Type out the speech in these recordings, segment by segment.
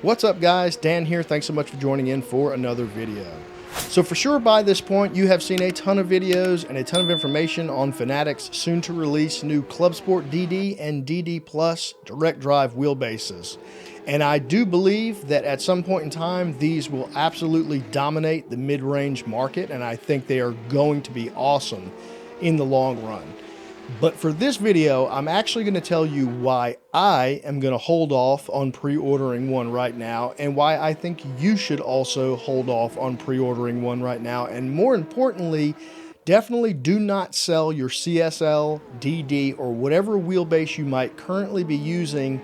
What's up guys, Dan here. Thanks so much for joining in for another video. So for sure by this point you have seen a ton of videos and a ton of information on Fanatec's soon to release new ClubSport DD and DD Plus direct drive wheelbases. And I do believe that at some point in time these will absolutely dominate the mid-range market, and I think they are going to be awesome in the long run. But for this video, I'm actually going to tell you why I am going to hold off on pre-ordering one right now, and why I think you should also hold off on pre-ordering one right now. And more importantly, definitely do not sell your CSL, DD, or whatever wheelbase you might currently be using.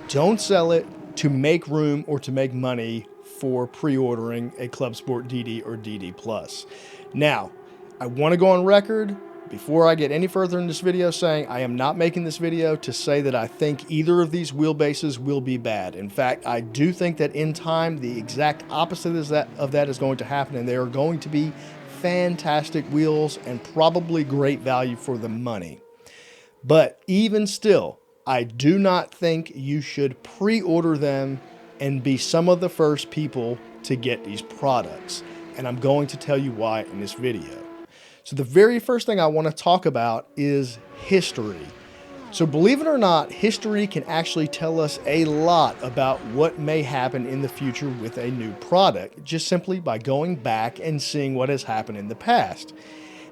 Don't sell it to make room or to make money for pre-ordering a ClubSport DD or DD Plus. Now, I want to go on record before I get any further in this video saying I am not making this video to say that I think either of these wheelbases will be bad. In fact, I do think that in time the exact opposite of that is going to happen, and they are going to be fantastic wheels and probably great value for the money. But even still, I do not think you should pre-order them and be some of the first people to get these products. And I'm going to tell you why in this video. So the very first thing I want to talk about is history. So believe it or not, history can actually tell us a lot about what may happen in the future with a new product, just simply by going back and seeing what has happened in the past.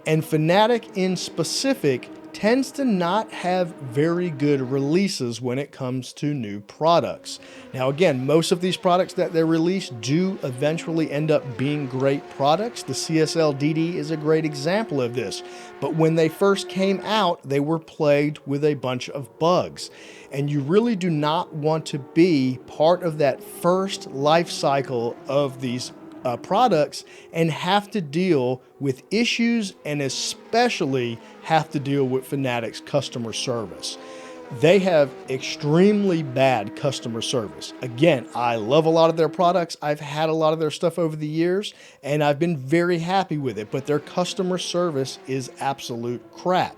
And Fanatec in specific tends to not have very good releases when it comes to new products. Now again, most of these products that they release do eventually end up being great products. The CSL DD is a great example of this. But when they first came out, they were plagued with a bunch of bugs. And you really do not want to be part of that first life cycle of these products and have to deal with issues, and especially have to deal with Fanatec's customer service. They have extremely bad customer service. Again, I love a lot of their products. I've had a lot of their stuff over the years and I've been very happy with it, but their customer service is absolute crap.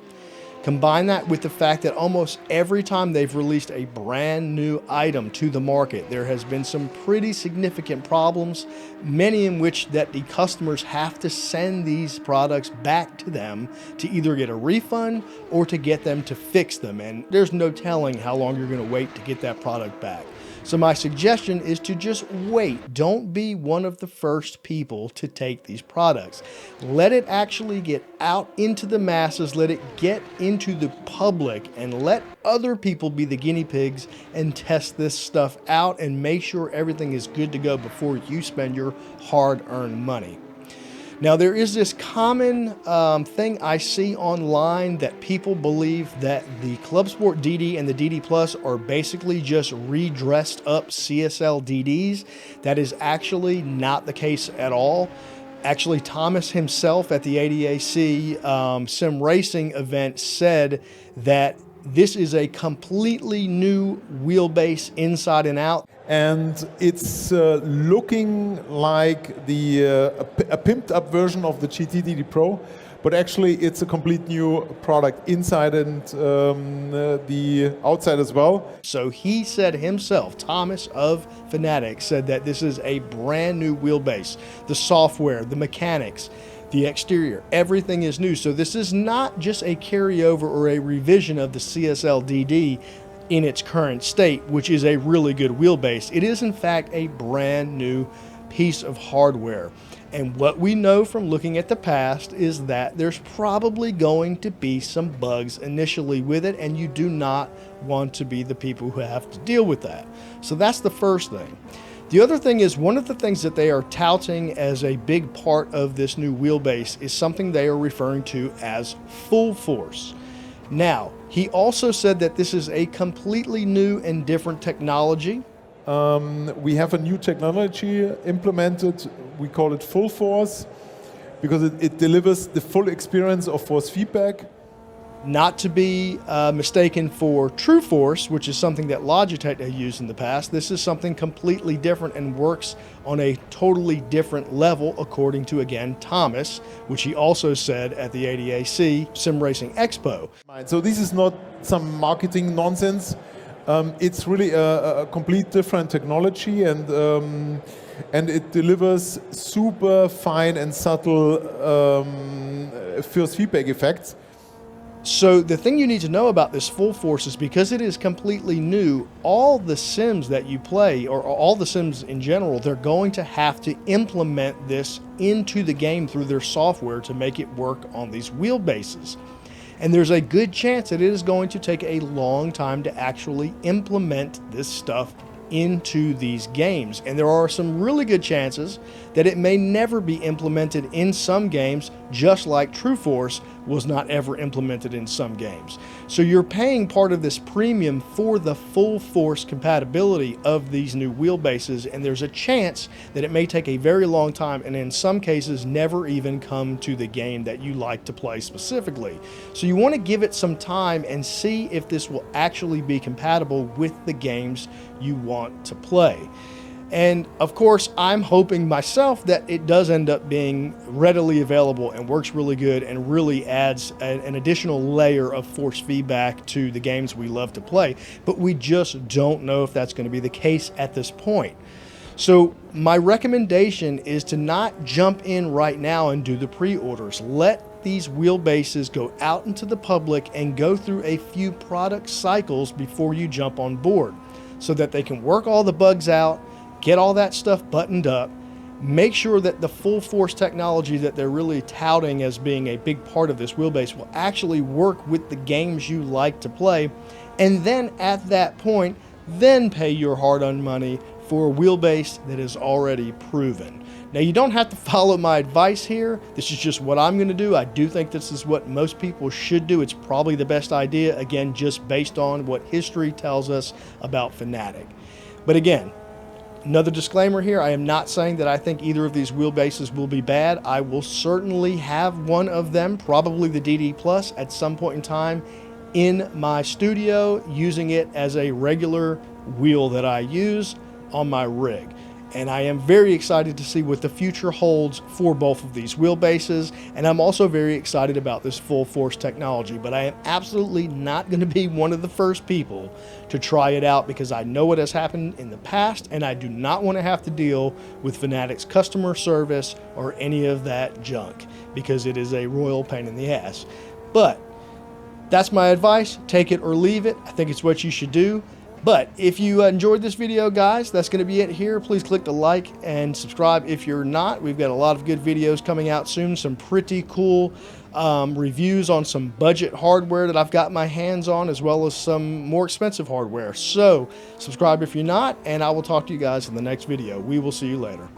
Combine that with the fact that almost every time they've released a brand new item to the market, there has been some pretty significant problems, many in which that the customers have to send these products back to them to either get a refund or to get them to fix them. And there's no telling how long you're going to wait to get that product back. So my suggestion is to just wait. Don't be one of the first people to take these products. Let it actually get out into the masses, let it get into the public, and let other people be the guinea pigs and test this stuff out and make sure everything is good to go before you spend your hard-earned money. Now, there is this common thing I see online that people believe that the ClubSport DD and the DD Plus are basically just redressed up CSL DDs. That is actually not the case at all. Actually, Thomas himself at the ADAC sim racing event said that this is a completely new wheelbase inside and out. And it's looking like a pimped up version of the GT DD Pro, but actually it's a complete new product inside and the outside as well. So he said himself, Thomas of Fanatec, said that this is a brand new wheelbase. The software, the mechanics, the exterior, everything is new. So this is not just a carryover or a revision of the CSL DD in its current state, which is a really good wheelbase. It is in fact a brand new piece of hardware. And what we know from looking at the past is that there's probably going to be some bugs initially with it, and you do not want to be the people who have to deal with that. So that's the first thing. The other thing is, one of the things that they are touting as a big part of this new wheelbase is something they are referring to as full force. Now, he also said that this is a completely new and different technology. We have a new technology implemented. We call it full force because it delivers the full experience of force feedback. Not to be mistaken for true force, which is something that Logitech has used in the past. This is something completely different and works on a totally different level, according to, again, Thomas, which he also said at the ADAC Sim Racing Expo. So this is not some marketing nonsense. It's really a complete different technology, and it delivers super fine and subtle force feedback effects. So the thing you need to know about this full force is because it is completely new, all the sims that you play, or all the sims in general, they're going to have to implement this into the game through their software to make it work on these wheelbases. And there's a good chance that it is going to take a long time to actually implement this stuff into these games. And there are some really good chances that it may never be implemented in some games, just like True Force was not ever implemented in some games. So you're paying part of this premium for the full force compatibility of these new wheelbases, and there's a chance that it may take a very long time, and in some cases never even come to the game that you like to play specifically. So you want to give it some time and see if this will actually be compatible with the games you want to play. And of course, I'm hoping myself that it does end up being readily available and works really good and really adds an additional layer of force feedback to the games we love to play. But we just don't know if that's going to be the case at this point. So my recommendation is to not jump in right now and do the pre-orders. Let these wheelbases go out into the public and go through a few product cycles before you jump on board, so that they can work all the bugs out, get all that stuff buttoned up, make sure that the full force technology that they're really touting as being a big part of this wheelbase will actually work with the games you like to play. And then at that point, then pay your hard-earned money for a wheelbase that is already proven. Now, you don't have to follow my advice here. This is just what I'm going to do. I do think this is what most people should do. It's probably the best idea, again, just based on what history tells us about Fanatec. But again, another disclaimer here, I am not saying that I think either of these wheelbases will be bad. I will certainly have one of them, probably the DD Plus, at some point in time in my studio, using it as a regular wheel that I use on my rig. And I am very excited to see what the future holds for both of these wheelbases. And I'm also very excited about this full force technology, but I am absolutely not going to be one of the first people to try it out, because I know what has happened in the past, and I do not want to have to deal with Fanatec's customer service or any of that junk, because it is a royal pain in the ass. But that's my advice. Take it or leave it. I think it's what you should do. But if you enjoyed this video, guys, that's going to be it here. Please click the like and subscribe if you're not. We've got a lot of good videos coming out soon. Some pretty cool reviews on some budget hardware that I've got my hands on, as well as some more expensive hardware. So subscribe if you're not, and I will talk to you guys in the next video. We will see you later.